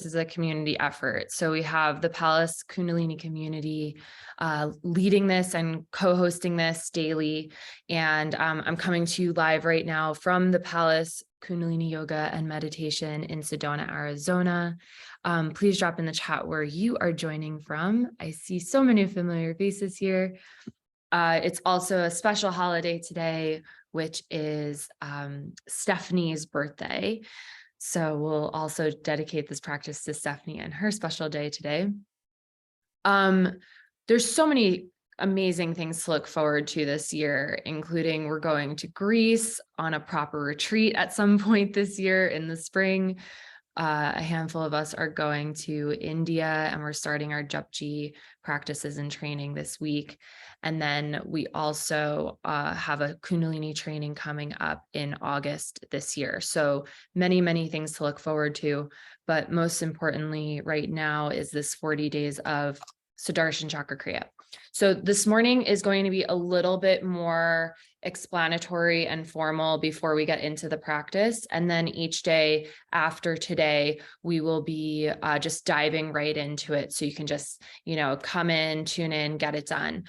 is a community effort. So we have the Palace Kundalini community leading this and co-hosting this daily. And I'm coming to you live right now from the Palace Kundalini Yoga and Meditation in Sedona, Arizona. Please drop in the chat where you are joining from. I see so many familiar faces here. It's also a special holiday today, which is Stephanie's birthday. So we'll also dedicate this practice to Stephanie and her special day today. There's so many amazing things to look forward to this year, including we're going to Greece on a proper retreat at some point this year in the spring. A handful of us are going to India, and we're starting our Japji practices and training this week. And then we also have a Kundalini training coming up in August this year. So many, many things to look forward to. But most importantly, right now is this 40 days of Sodarshan Chakra Kriya. So this morning is going to be a little bit more explanatory and formal before we get into the practice. And then each day after today, we will be just diving right into it. So you can just, come in, tune in, get it done.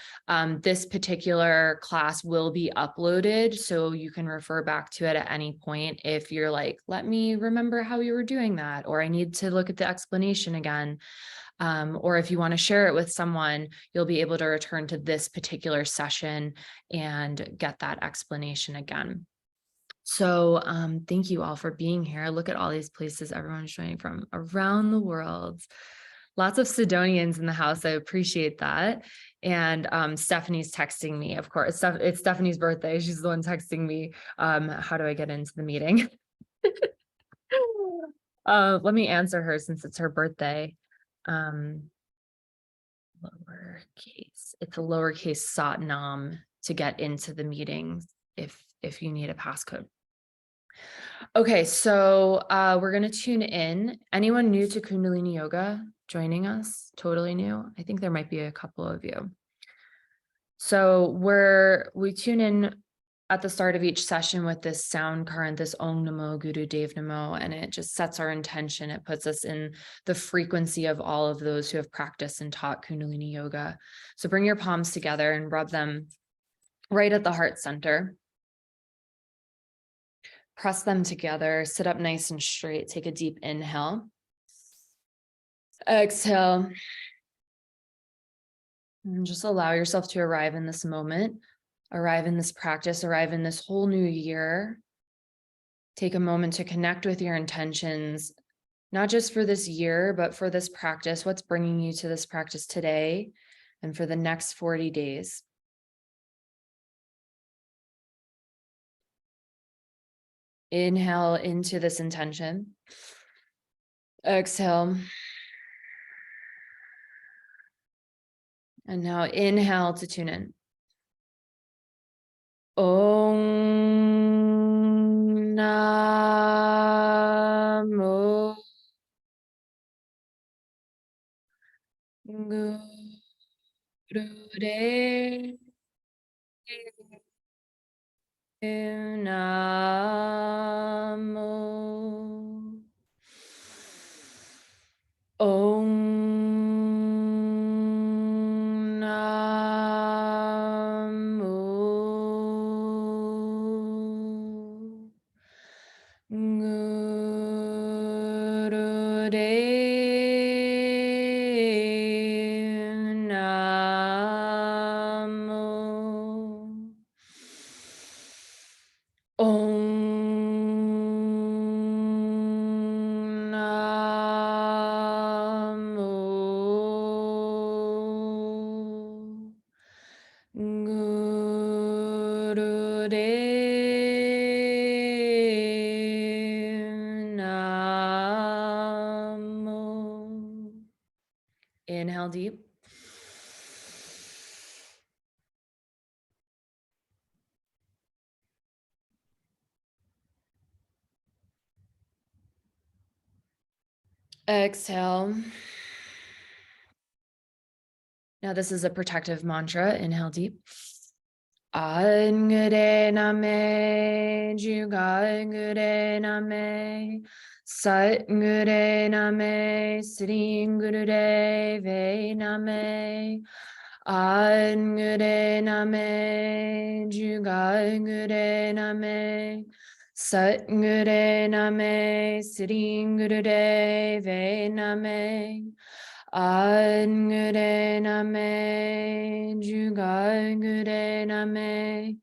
This particular class will be uploaded, so you can refer back to it at any point if you're like, let me remember how you were doing that, or I need to look at the explanation again. Or if you want to share it with someone, you'll be able to return to this particular session and get that explanation again. So thank you all for being here. Look at all these places everyone's joining from around the world. Lots of Sidonians in the house. I appreciate that. And Stephanie's texting me, of course. It's Stephanie's birthday. She's the one texting me. How do I get into the meeting? Let me answer her since it's her birthday. Lowercase. It's a lowercase Satnam to get into the meetings if you need a passcode. Okay, so we're going to tune in. Anyone new to Kundalini Yoga joining us? Totally new? I think there might be a couple of you. So we tune in at the start of each session with this sound current, this Om Namo Guru Dev Namo, and it just sets our intention. It puts us in the frequency of all of those who have practiced and taught Kundalini Yoga. So bring your palms together and rub them right at the heart center. Press them together, sit up nice and straight. Take a deep inhale. Exhale. And just allow yourself to arrive in this moment. Arrive in this practice, arrive in this whole new year. Take a moment to connect with your intentions, not just for this year, but for this practice. What's bringing you to this practice today and for the next 40 days? Inhale into this intention. Exhale. And now inhale to tune in. Om Namo Guru Dev Namo Om Inhale deep. Exhale. Now this is a protective mantra. Inhale deep. Angure name, juga angure name, Sat Guru Name, Sitting Gurudeve Name, An Guru Name, Jugal Guru Name, Sat Guru Name, Sitting Gurudeve Name, An Guru Name, Jugal Guru Name,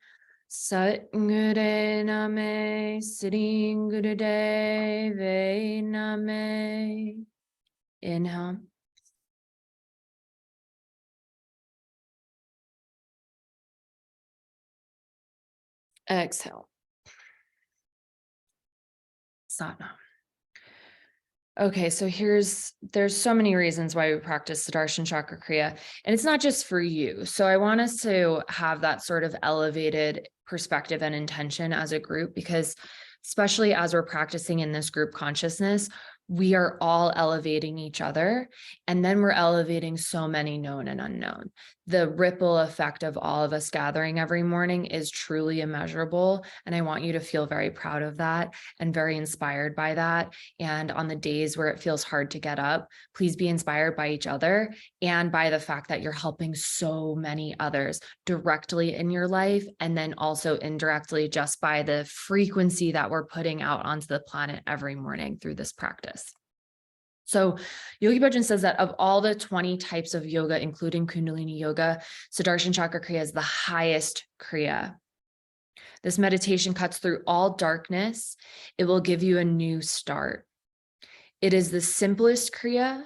Sat Guru Name, Sitting Gurudeve Name. Inhale. Exhale. Satnam. Okay, so there's so many reasons why we practice Sodarshan Chakra Kriya, and it's not just for you. So I want us to have that sort of elevated perspective and intention as a group, because especially as we're practicing in this group consciousness, we are all elevating each other, and then we're elevating so many known and unknown. The ripple effect of all of us gathering every morning is truly immeasurable, and I want you to feel very proud of that and very inspired by that. And on the days where it feels hard to get up, please be inspired by each other and by the fact that you're helping so many others directly in your life, and then also indirectly just by the frequency that we're putting out onto the planet every morning through this practice. So Yogi Bhajan says that of all the 20 types of yoga, including Kundalini yoga, Sodarshan Chakra Kriya is the highest Kriya. This meditation cuts through all darkness. It will give you a new start. It is the simplest Kriya,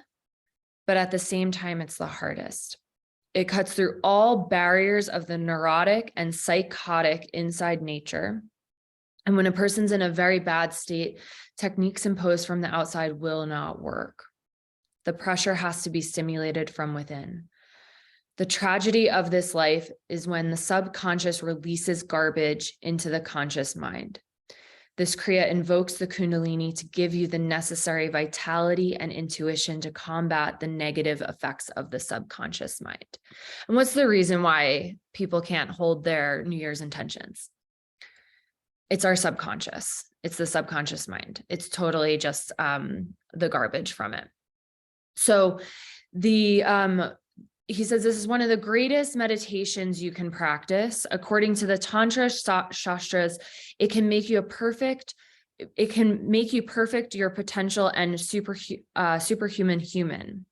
but at the same time, it's the hardest. It cuts through all barriers of the neurotic and psychotic inside nature. And when a person's in a very bad state, techniques imposed from the outside will not work. The pressure has to be stimulated from within. The tragedy of this life is when the subconscious releases garbage into the conscious mind. This Kriya invokes the Kundalini to give you the necessary vitality and intuition to combat the negative effects of the subconscious mind. And what's the reason why people can't hold their New Year's intentions? It's our subconscious. It's the subconscious mind. It's totally just the garbage from it. So he says this is one of the greatest meditations you can practice. According to the Tantra Shastras, it can make you perfect your potential and superhuman human.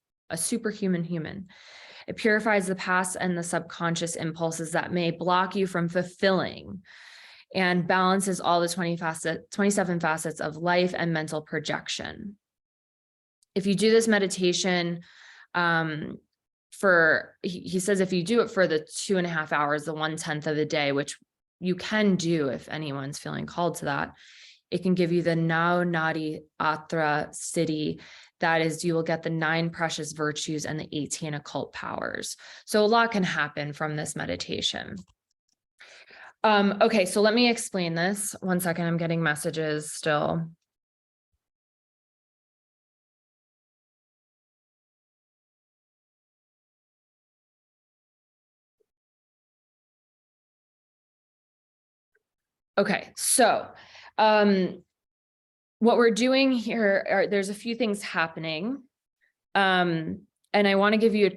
It purifies the past and the subconscious impulses that may block you from fulfilling, and balances all the 27 facets of life and mental projection. If you do this meditation, he says if you do it for the 2.5 hours, the 1/10 of the day, which you can do if anyone's feeling called to that, it can give you the Nau Nadi Atra Siddhi. That is, you will get the 9 precious virtues and the 18 occult powers. So a lot can happen from this meditation. Okay, so let me explain this. One second, I'm getting messages still. Okay, so what we're doing here, there's a few things happening. And I want to give you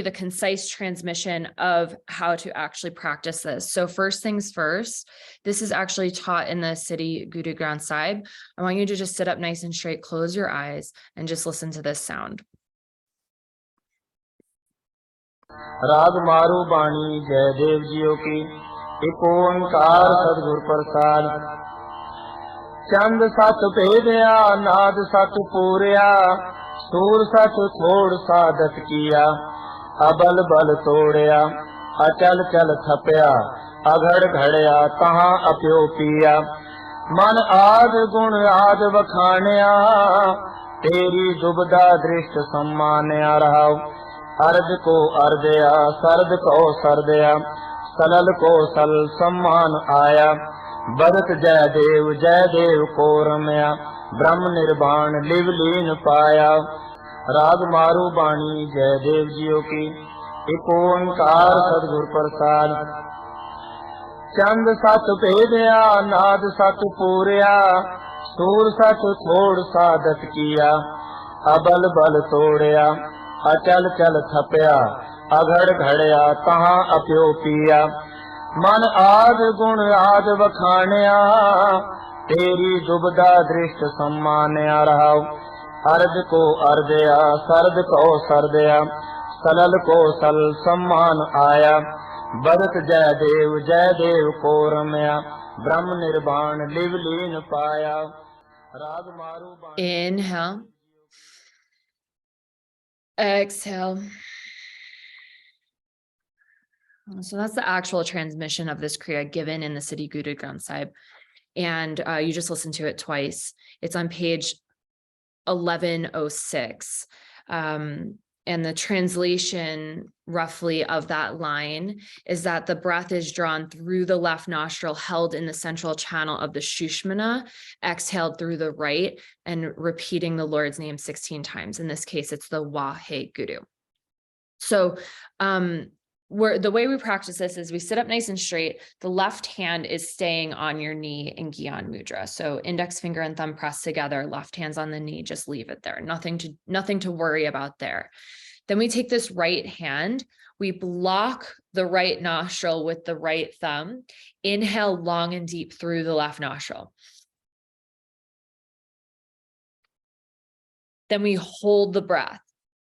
the concise transmission of how to actually practice this. So first things first, this is actually taught in the city Guru Granth Sahib. I want you to just sit up nice and straight, close your eyes, and just listen to this sound. राग मारू बाणी जय देव जियो की एक ओंकार सदगुर प्रसाद चंद सत भेदया नाद सत पूरया सूर सत छोड़ साधत किया अबल बल तोड़या अचल चल थपया अघड़ घड़या तहां अप्यो पिया मन आद गुण आद बखानया तेरी दुबदा दृष्ट सम्मानया रहा अर्ध को अर्धया सर्द को सर्दया सलल को सल सम्मान आया बदत जय देव को रमया ब्रह्म निर्वाण लिवलीन पाया राग मारू बाणी जय देव जियो की एक ओंकार सदगुर प्रसाद चंद सत भेदया नाद सत पूरया सूर सच छोड़ साधत किया, अबल बल तोड़या, अचल चल थपया, अघड़ घड़या तहाँ अप्यो पिया। मन आद गुण आद बखानया, तेरी दुबदा दृष्ट सम्मानया रहाओ। अर्ज को अर्जया, सर्द को सर्दया, सलल को सल सम्मान आया। बरत जय देव को रमया, ब्रह्म निर्वाण लिव लीन पाया। राग मारू Inhale. Exhale. So that's the actual transmission of this Kriya given in the Siddhi Guru Granth Sahib. And you just listen to it twice. It's on page 1106. And the translation roughly of that line is that the breath is drawn through the left nostril, held in the central channel of the Shushmana, exhaled through the right, and repeating the Lord's name 16 times. In this case, it's the Waheguru. So the way we practice this is we sit up nice and straight. The left hand is staying on your knee in Gyan Mudra. So index finger and thumb pressed together, left hand's on the knee, just leave it there. Nothing to worry about there. Then we take this right hand, we block the right nostril with the right thumb, inhale long and deep through the left nostril. Then we hold the breath.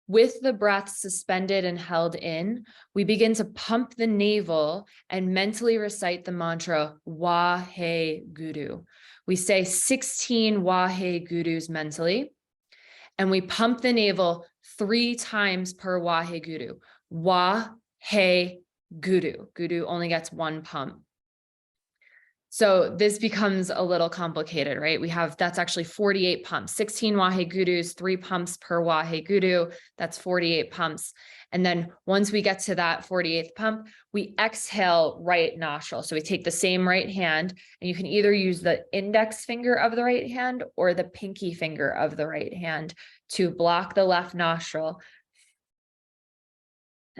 With the breath suspended and held in, we begin to pump the navel and mentally recite the mantra Waheguru. We say 16 Wahegurus mentally, and we pump the navel 3 times per Waheguru. Waheguru. Guru only gets 1 pump. So this becomes a little complicated, right? That's actually 48 pumps, 16 Wahegurus, 3 pumps per Waheguru, that's 48 pumps. And then once we get to that 48th pump, we exhale right nostril. So we take the same right hand, and you can either use the index finger of the right hand or the pinky finger of the right hand to block the left nostril.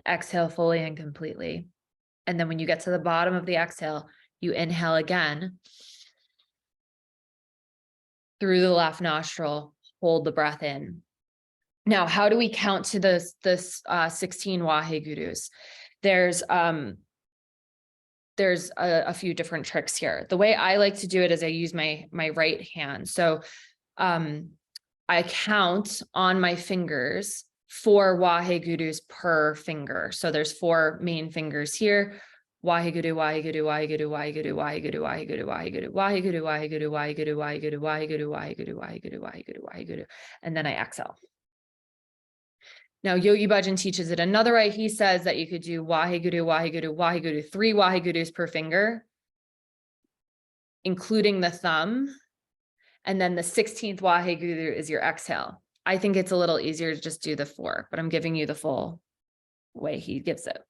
Exhale fully and completely. And then when you get to the bottom of the exhale, you inhale again through the left nostril, hold the breath in. Now, how do we count to this 16 Wahegurus? There's a few different tricks here. The way I like to do it is I use my right hand. So I count on my fingers 4 Wahegurus per finger. So there's 4 main fingers here. Waheguru, Waheguru, Waheguru, Waheguru, Waheguru, Waheguru, Waheguru, Waheguru, Waheguru, Waheguru, Waheguru, Waheguru, Waheguru, Waheguru, Waheguru, Waheguru, and then I exhale. Now, Yogi Bhajan teaches it another way. He says that you could do Waheguru, Waheguru, Waheguru, 3 Wahegurus per finger, including the thumb, and then the 16th Waheguru is your exhale. I think it's a little easier to just do the 4, but I'm giving you the full way he gives it.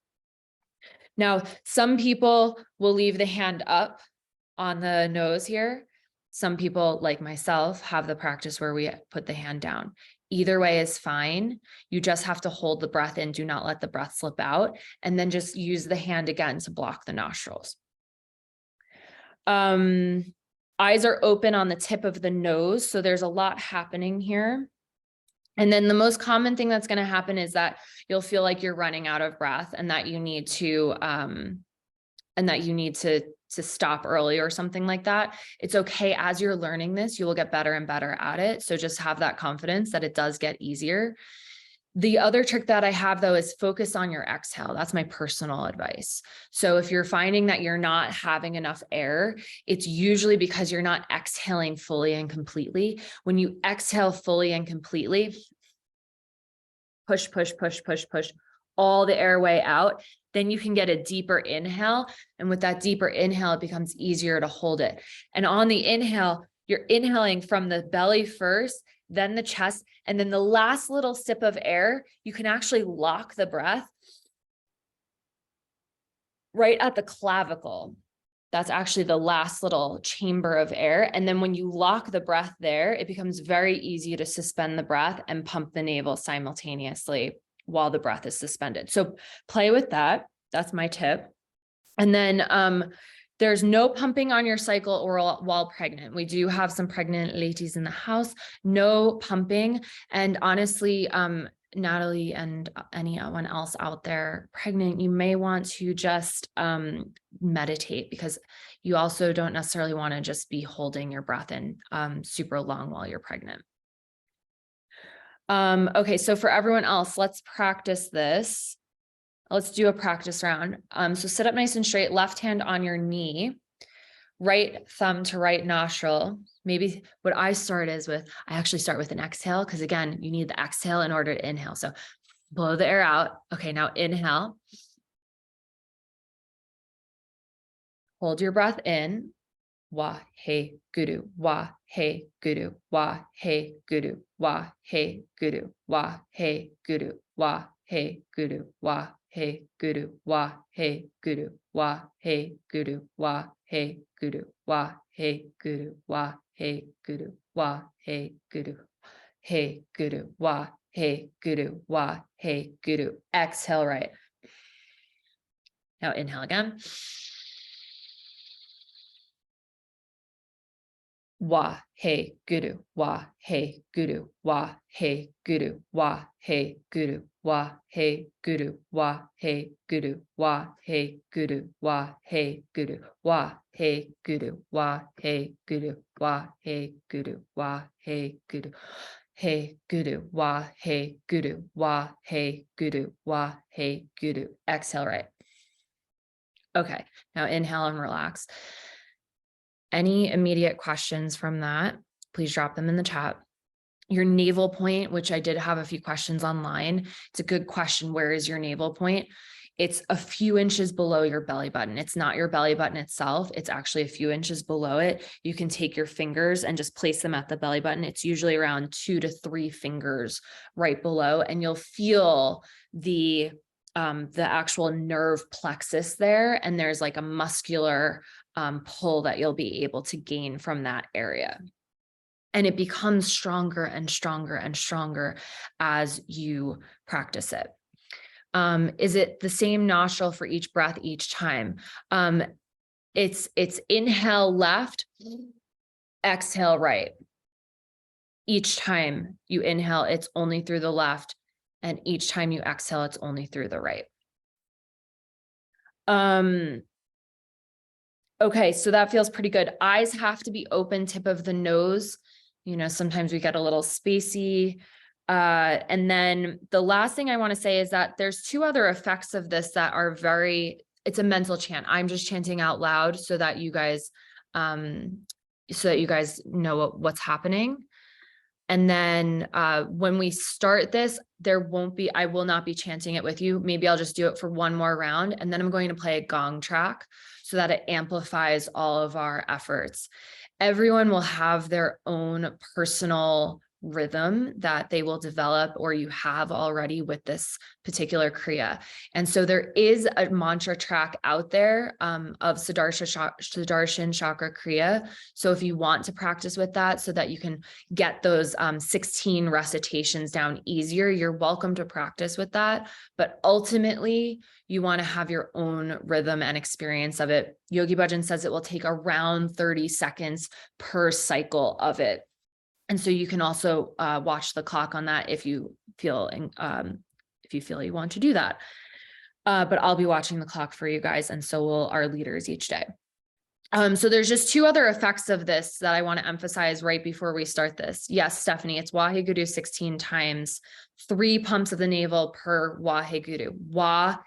Now, some people will leave the hand up on the nose here. Some people, like myself, have the practice where we put the hand down. Either way is fine. You just have to hold the breath in. Do not let the breath slip out. And then just use the hand again to block the nostrils. Eyes are open on the tip of the nose. So there's a lot happening here. And then the most common thing that's going to happen is that you'll feel like you're running out of breath and that you need to stop early or something like that. It's okay. As you're learning this, you will get better and better at it. So just have that confidence that it does get easier. The other trick that I have, though, is focus on your exhale. That's my personal advice. So if you're finding that you're not having enough air, it's usually because you're not exhaling fully and completely. When you exhale fully and completely, push, push, push, push, push all the airway out, then you can get a deeper inhale. And with that deeper inhale, it becomes easier to hold it. And on the inhale, you're inhaling from the belly first, then the chest, and then the last little sip of air, you can actually lock the breath right at the clavicle. That's actually the last little chamber of air. And then when you lock the breath there, it becomes very easy to suspend the breath and pump the navel simultaneously while the breath is suspended. So play with that. That's my tip. And then There's no pumping on your cycle or while pregnant. We do have some pregnant ladies in the house, no pumping. And honestly, Natalie and anyone else out there pregnant, you may want to just meditate, because you also don't necessarily want to just be holding your breath in super long while you're pregnant. Okay, so for everyone else, let's practice this. Let's do a practice round. So sit up nice and straight, left hand on your knee, right thumb to right nostril. Maybe what I actually start with an exhale, because again, you need the exhale in order to inhale. So blow the air out. Okay, now inhale. Hold your breath in. Wa he guru, wa he guru, wa he guru, wa he guru, wa he guru, wa he guru, wa he guru, wa he guru, wa he guru, wa he guru, wa he guru, wa he guru, wa he guru, he guru, wa he guru, wa he guru. Exhale right. Now inhale again. Wa he guru, wa he guru, wa he guru, wa he guru, wa he guru, wa he guru, wa he guru, wa he guru, wa he guru, wa he guru, wa he guru, wa he guru, he guru, wa he guru, wa he guru, wa he guru. Exhale right. Okay, now inhale and relax. Any immediate questions from that, please drop them in the chat. Your navel point, which I did have a few questions online. It's a good question. Where is your navel point? It's a few inches below your belly button. It's not your belly button itself. It's actually a few inches below it. You can take your fingers and just place them at the belly button. It's usually around 2 to 3 fingers right below, and you'll feel the actual nerve plexus there. And there's like a muscular pull that you'll be able to gain from that area. And it becomes stronger and stronger and stronger as you practice it. Is it the same nostril for each breath each time? It's inhale left, exhale right. Each time you inhale, it's only through the left. And each time you exhale, it's only through the right. Okay, so that feels pretty good. Eyes have to be open, tip of the nose. You know, sometimes we get a little spacey. And then the last thing I want to say is that there's 2 other effects of this that are it's a mental chant. I'm just chanting out loud so that you guys know what's happening. And then when we start this, I will not be chanting it with you. Maybe I'll just do it for one more round. And then I'm going to play a gong track so that it amplifies all of our efforts. Everyone will have their own personal rhythm that they will develop, or you have already with this particular Kriya. And so there is a mantra track out there of Sodarshan Chakra Kriya. So if you want to practice with that so that you can get those 16 recitations down easier, you're welcome to practice with that. But ultimately, you want to have your own rhythm and experience of it. Yogi Bhajan says it will take around 30 seconds per cycle of it. And so you can also watch the clock on that if you feel you want to do that. But I'll be watching the clock for you guys, and so will our leaders each day. So there's just 2 other effects of this that I want to emphasize right before we start this. Yes, Stephanie, it's Waheguru 16 times, 3 pumps of the navel per Waheguru. Waheguru.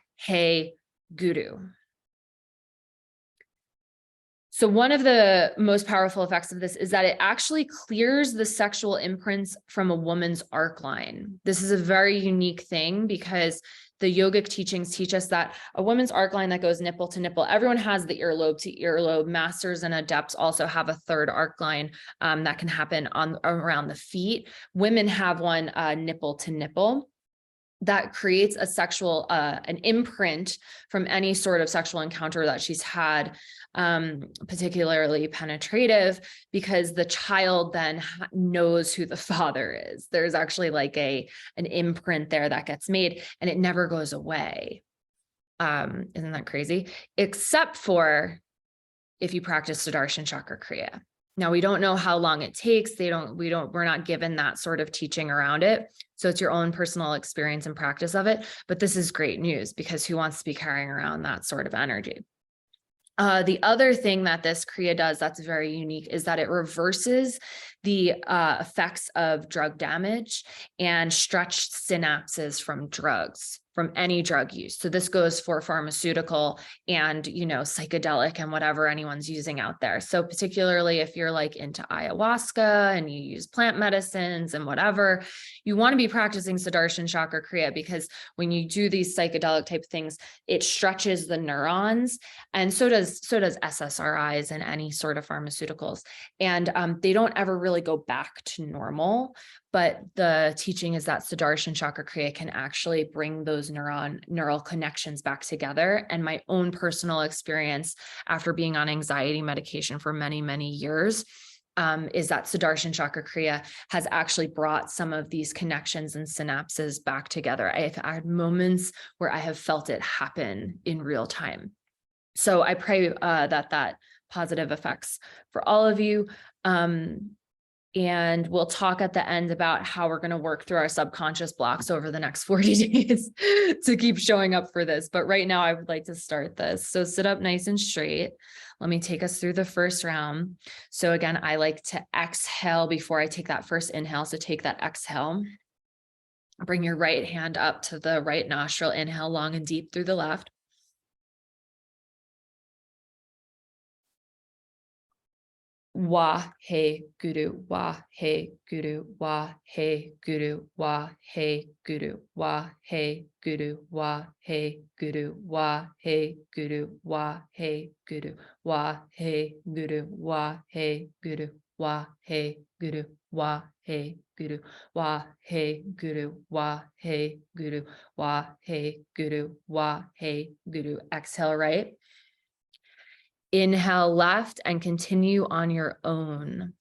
So one of the most powerful effects of this is that it actually clears the sexual imprints from a woman's arc line. This is a very unique thing because the yogic teachings teach us that a woman's arc line that goes nipple to nipple, everyone has the earlobe to earlobe. Masters and adepts also have a third arc line that can happen around the feet. Women have one nipple to nipple. That creates a sexual, an imprint from any sort of sexual encounter that she's had, particularly penetrative, because the child then knows who the father is. There's actually like an imprint there that gets made, and it never goes away. Isn't that crazy? Except for if you practice Sodarshan Chakra Kriya. Now, we don't know how long it takes. We're not given that sort of teaching around it. So it's your own personal experience and practice of it. But this is great news, because who wants to be carrying around that sort of energy? The other thing that this Kriya does that's very unique is that it reverses the effects of drug damage and stretched synapses from drugs, from any drug use. So this goes for pharmaceutical and, psychedelic and whatever anyone's using out there. So particularly if you're like into ayahuasca and you use plant medicines and whatever, you want to be practicing Sodarshan Chakra Kriya, because when you do these psychedelic type things, it stretches the neurons, and so does SSRIs and any sort of pharmaceuticals. And they don't ever really go back to normal. But the teaching is that Sodarshan Chakra Kriya can actually bring those neural connections back together. And my own personal experience after being on anxiety medication for many, many years is that Sodarshan Chakra Kriya has actually brought some of these connections and synapses back together. I've had moments where I have felt it happen in real time. So I pray that positive effects for all of you. And we'll talk at the end about how we're going to work through our subconscious blocks over the next 40 days to keep showing up for this. But right now I would like to start this. So sit up nice and straight. Let me take us through the first round. So again, I like to exhale before I take that first inhale. So take that exhale. Bring your right hand up to the right nostril. Inhale long and deep through the left. Wa hey guru, wa hey guru, wa hey guru, wa hey guru, wa hey guru, wa hey guru, wa hey guru, wa hey guru, wa hey guru, wa hey guru, wa hey guru, wa hey guru, wa hey guru, wa hey guru, wa hey guru, wa hey guru. Exhale right. Inhale left and continue on your own.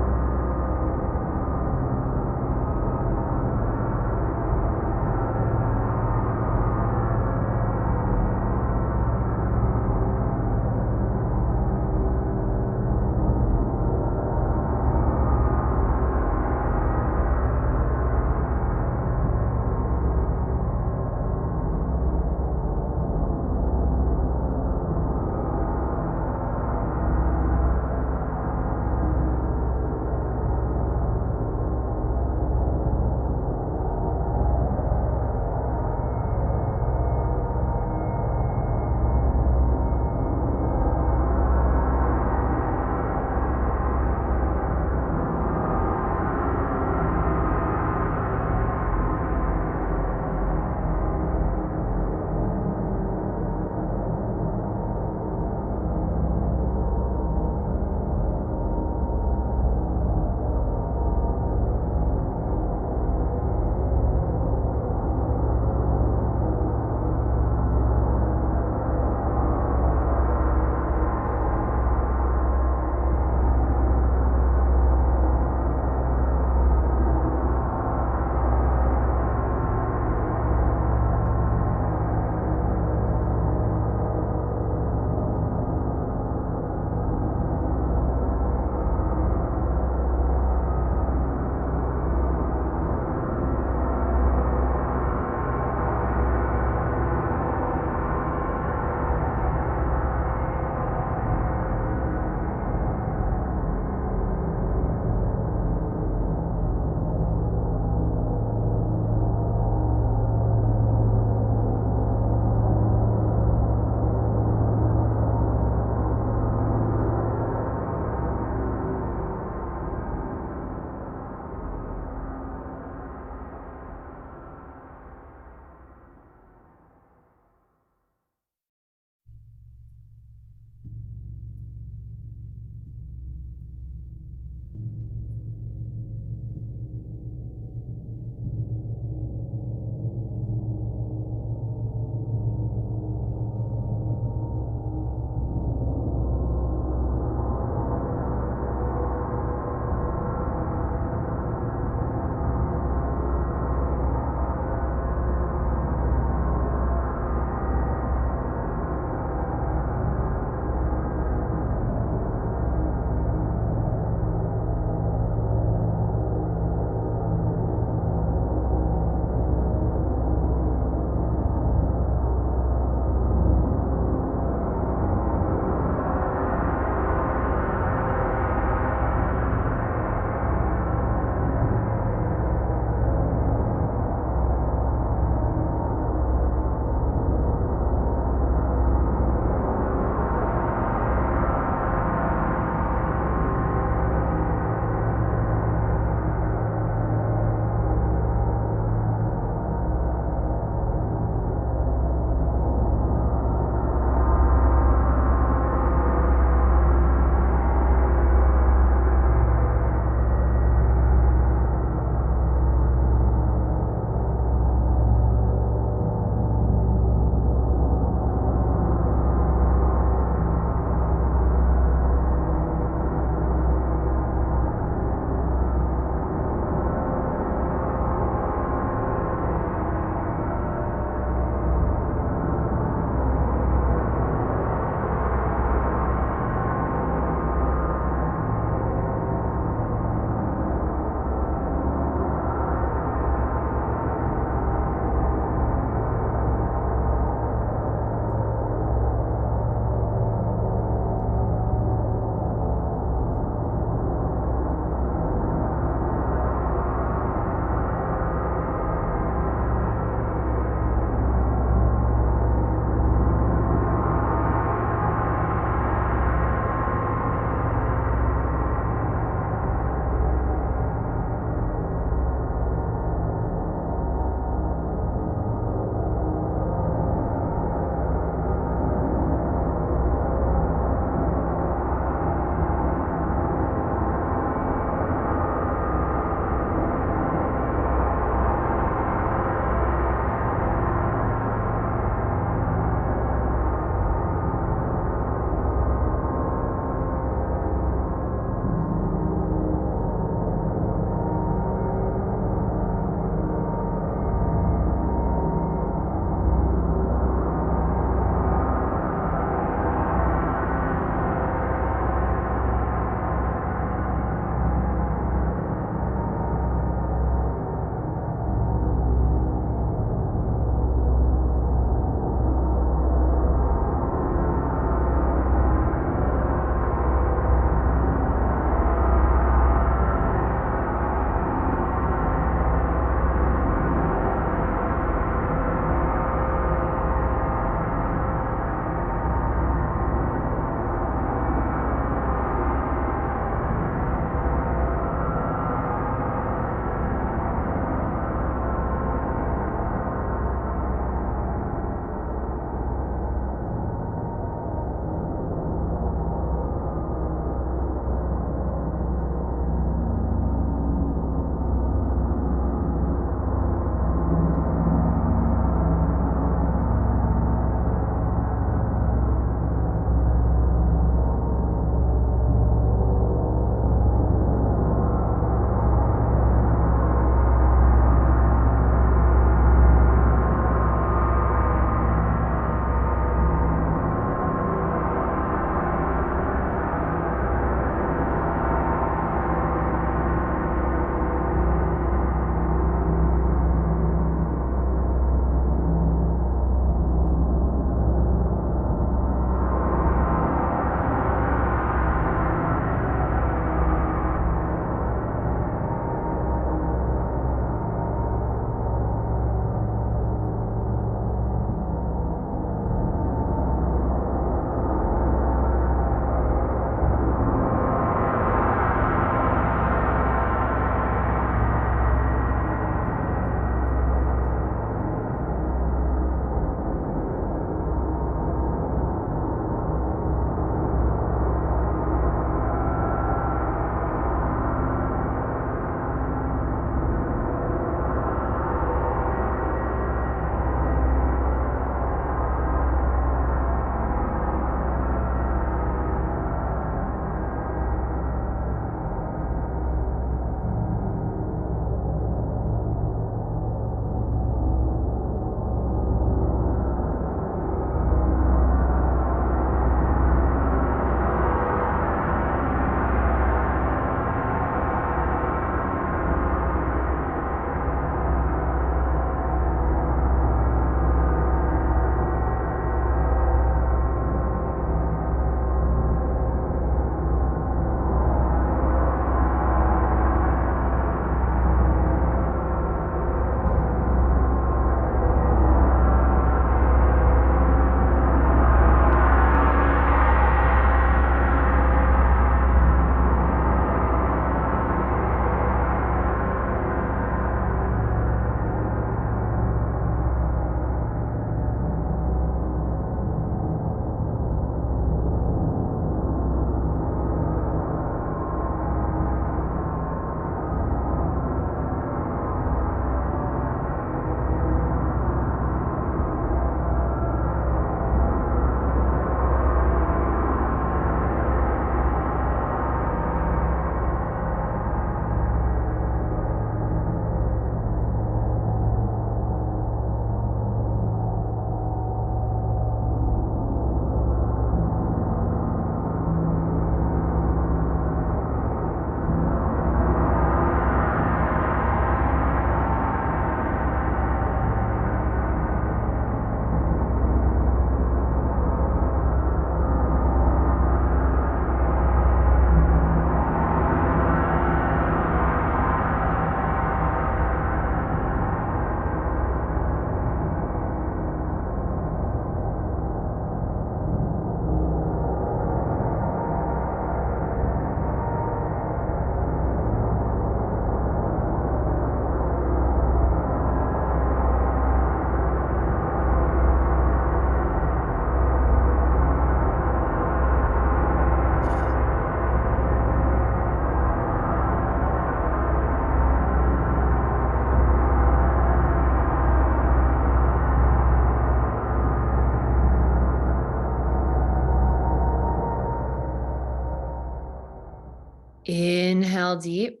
Inhale deep.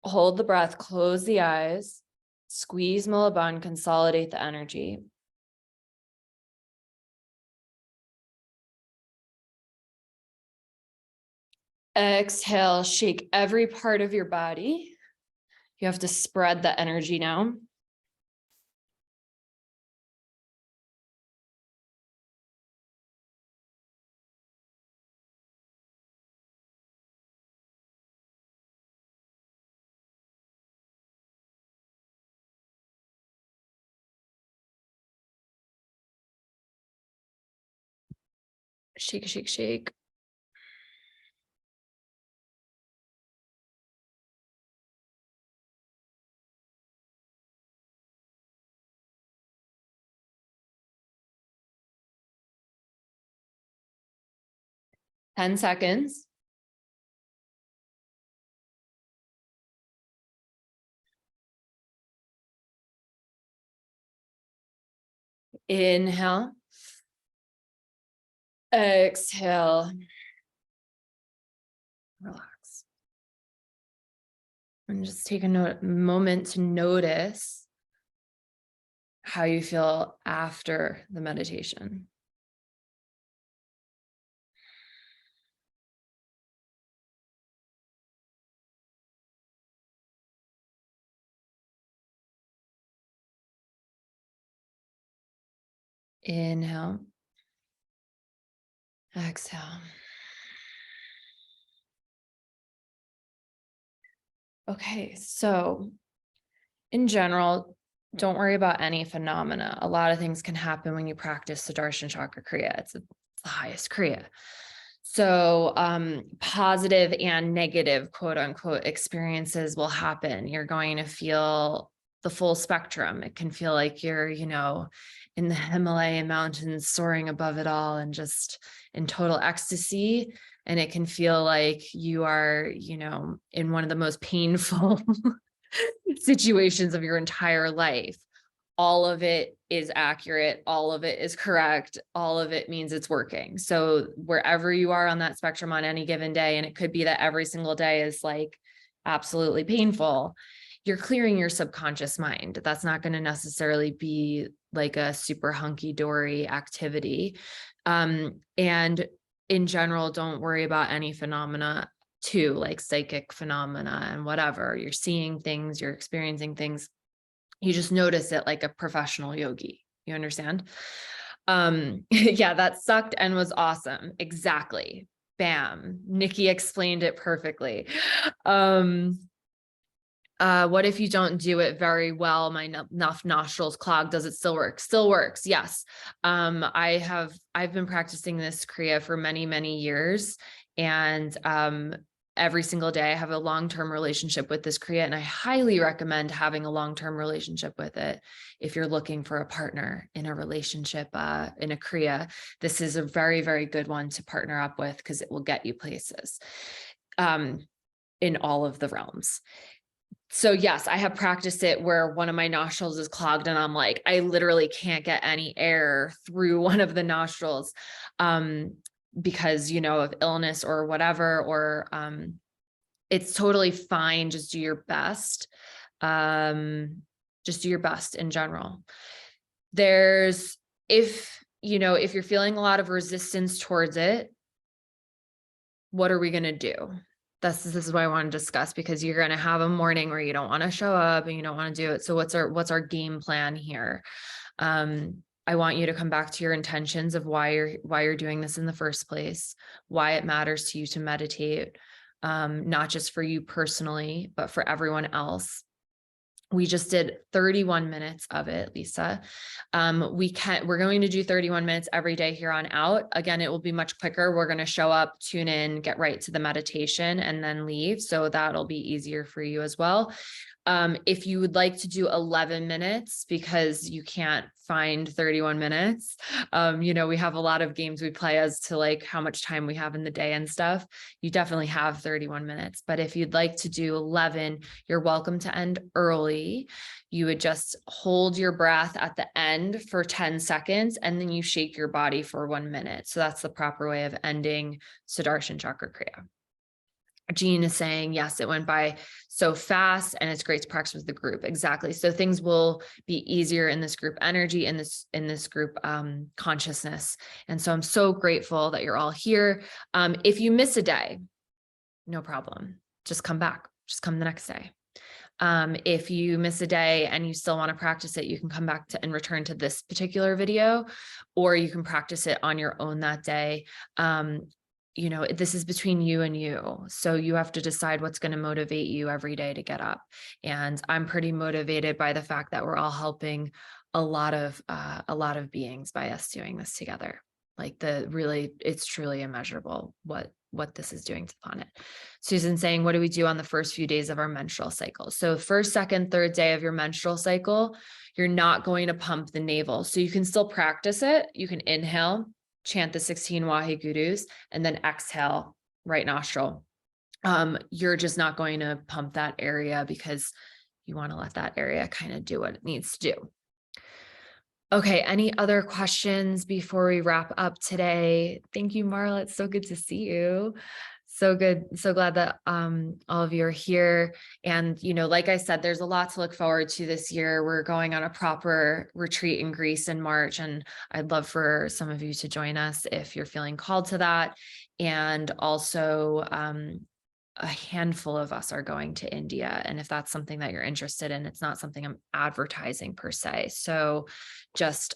Hold the breath, close the eyes, squeeze Mulabandha, consolidate the energy. Exhale, shake every part of your body. You have to spread the energy now. Shake, shake, shake. Ten seconds. Inhale. Exhale. Relax. And just take a moment to notice how you feel after the meditation. Inhale. Exhale. Okay, so in general, don't worry about any phenomena. A lot of things can happen when you practice Sodarshan Chakra Kriya. It's the highest Kriya. So positive and negative, quote unquote, experiences will happen. You're going to feel the full spectrum. It can feel like you're, in the Himalayan mountains soaring above it all and just in total ecstasy. And it can feel like you are, in one of the most painful situations of your entire life. All of it is accurate. All of it is correct. All of it means it's working. So wherever you are on that spectrum on any given day, and it could be that every single day is like absolutely painful, you're clearing your subconscious mind. That's not going to necessarily be like a super hunky-dory activity. And in general, don't worry about any phenomena too, like psychic phenomena and whatever. You're seeing things, you're experiencing things. You just notice it like a professional yogi. You understand? Yeah, that sucked and was awesome. Exactly. Bam. Nikki explained it perfectly. What if you don't do it very well? My nostrils clogged. Does it still work? Still works. Yes. I've been practicing this Kriya for many, many years. And, every single day I have a long-term relationship with this Kriya, and I highly recommend having a long-term relationship with it. If you're looking for a partner in a relationship, in a Kriya, this is a very, very good one to partner up with because it will get you places, in all of the realms. So yes, I have practiced it where one of my nostrils is clogged and I'm like, I literally can't get any air through one of the nostrils, because, of illness or whatever, or, it's totally fine. Just do your best. Just do your best in general. If you're feeling a lot of resistance towards it, what are we going to do? This is what I want to discuss, because you're going to have a morning where you don't want to show up and you don't want to do it. So what's our game plan here? I want you to come back to your intentions of why you're doing this in the first place, why it matters to you to meditate, not just for you personally, but for everyone else. We just did 31 minutes of it, Lisa. We're going to do 31 minutes every day here on out. Again, it will be much quicker. We're going to show up, tune in, get right to the meditation, and then leave. So that'll be easier for you as well. If you would like to do 11 minutes because you can't find 31 minutes, we have a lot of games we play as to like how much time we have in the day and stuff. You definitely have 31 minutes, but if you'd like to do 11, you're welcome to end early. You would just hold your breath at the end for 10 seconds, and then you shake your body for 1 minute. So that's the proper way of ending Sodarshan Chakra Kriya. Jean is saying, yes, it went by so fast and it's great to practice with the group. Exactly. So things will be easier in this group energy, in this group consciousness. And so I'm so grateful that you're all here. If you miss a day, no problem. Just come back. Just come the next day. If you miss a day and you still want to practice it, you can come back to and return to this particular video, or you can practice it on your own that day. This is between you and you. So you have to decide what's going to motivate you every day to get up. And I'm pretty motivated by the fact that we're all helping a lot of beings by us doing this together. Like it's truly immeasurable what this is doing to the planet. Susan saying, what do we do on the first few days of our menstrual cycle? So first, second, third day of your menstrual cycle, you're not going to pump the navel. So you can still practice it. You can inhale, chant the 16 Wahegurus, and then exhale, right nostril. You're just not going to pump that area because you want to let that area kind of do what it needs to do. Okay, any other questions before we wrap up today? Thank you, Marla. It's so good to see you. So good. So glad that all of you are here. And, like I said, there's a lot to look forward to this year. We're going on a proper retreat in Greece in March, and I'd love for some of you to join us if you're feeling called to that. And also, a handful of us are going to India. And if that's something that you're interested in, it's not something I'm advertising per se. So just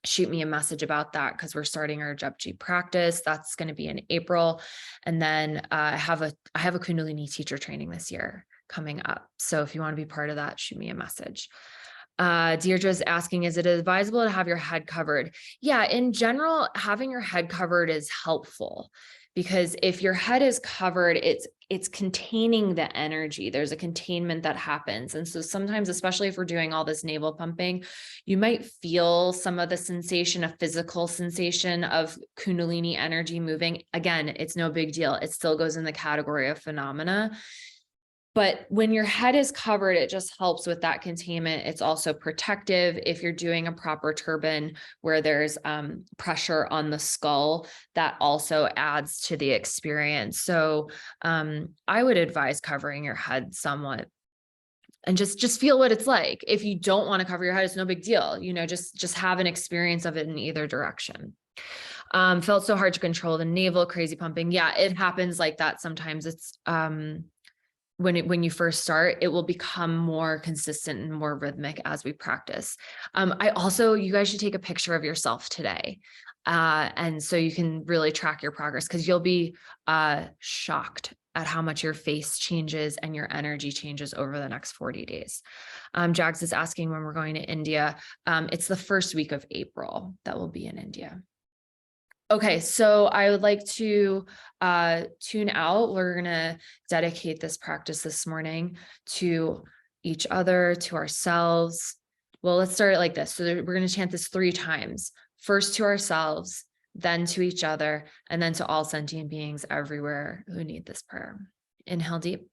shoot me a message about that, because we're starting our Japji practice. That's going to be in April. And then I have a Kundalini teacher training this year coming up. So if you want to be part of that, shoot me a message. Deirdre's asking, is it advisable to have your head covered? Yeah, in general, having your head covered is helpful, because if your head is covered, it's containing the energy. There's a containment that happens. And so sometimes, especially if we're doing all this navel pumping, you might feel some of the sensation, a physical sensation of Kundalini energy moving. Again, it's no big deal. It still goes in the category of phenomena. But when your head is covered, it just helps with that containment. It's also protective. If you're doing a proper turban where there's pressure on the skull, that also adds to the experience. So I would advise covering your head somewhat and just feel what it's like. If you don't want to cover your head, it's no big deal. Just have an experience of it in either direction. Felt so hard to control the navel, crazy pumping. Yeah, it happens like that sometimes. It's when you first start, it will become more consistent and more rhythmic as we practice. You guys should take a picture of yourself today. And so you can really track your progress, because you'll be shocked at how much your face changes and your energy changes over the next 40 days. Jags is asking when we're going to India. It's the first week of April that we'll be in India. Okay, so I would like to tune out. We're going to dedicate this practice this morning to each other, to ourselves. Well, let's start it like this. So we're going to chant this 3 times. First to ourselves, then to each other, and then to all sentient beings everywhere who need this prayer. Inhale deep.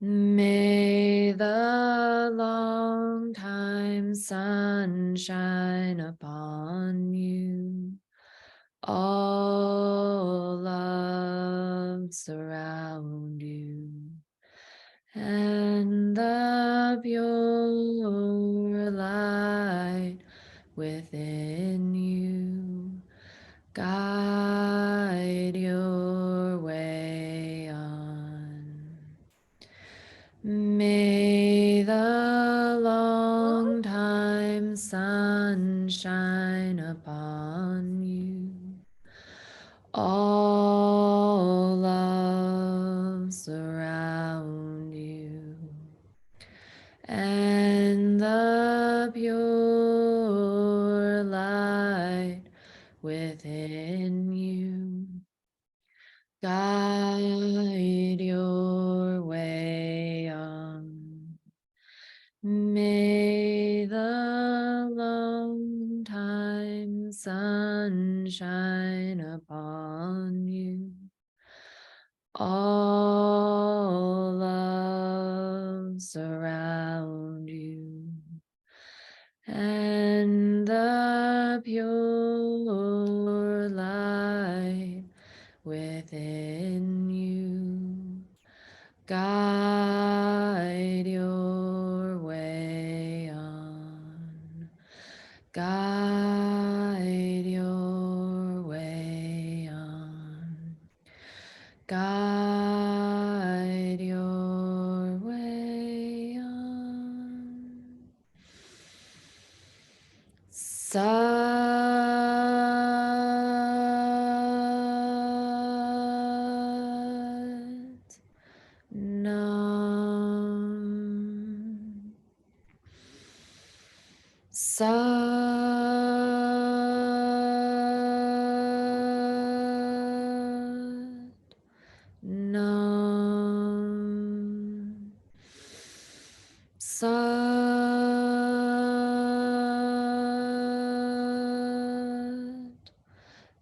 May the long time sun shine upon you. All love surround you, and the pure light within you guide your way on. May the long time sun shine upon you. All love surround you, and the pure light within you guide your way on. May the long time sun shine upon you. All love surround you, and the pure light within you guide your way on. Guide your way on. Guide your way on. Sat Nam. Sat Nam. Sat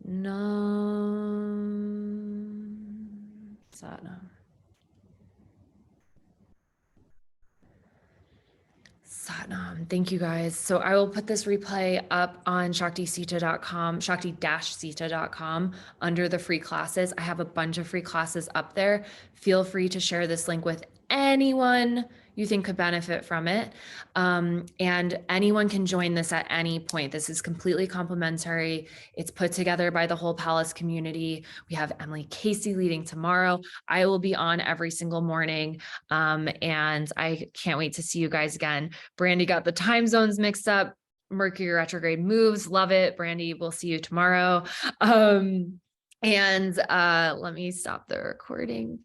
Nam. Sat Nam. Satnam. Thank you guys. So I will put this replay up on shaktisita.com, shakti-sita.com under the free classes. I have a bunch of free classes up there. Feel free to share this link with anyone you think could benefit from it. And anyone can join this at any point. This is completely complimentary. It's put together by the whole Palace community. We have Emily Casey leading tomorrow. I will be on every single morning. And I can't wait to see you guys again. Brandy got the time zones mixed up. Mercury retrograde moves. Love it. Brandy, we'll see you tomorrow. Let me stop the recording.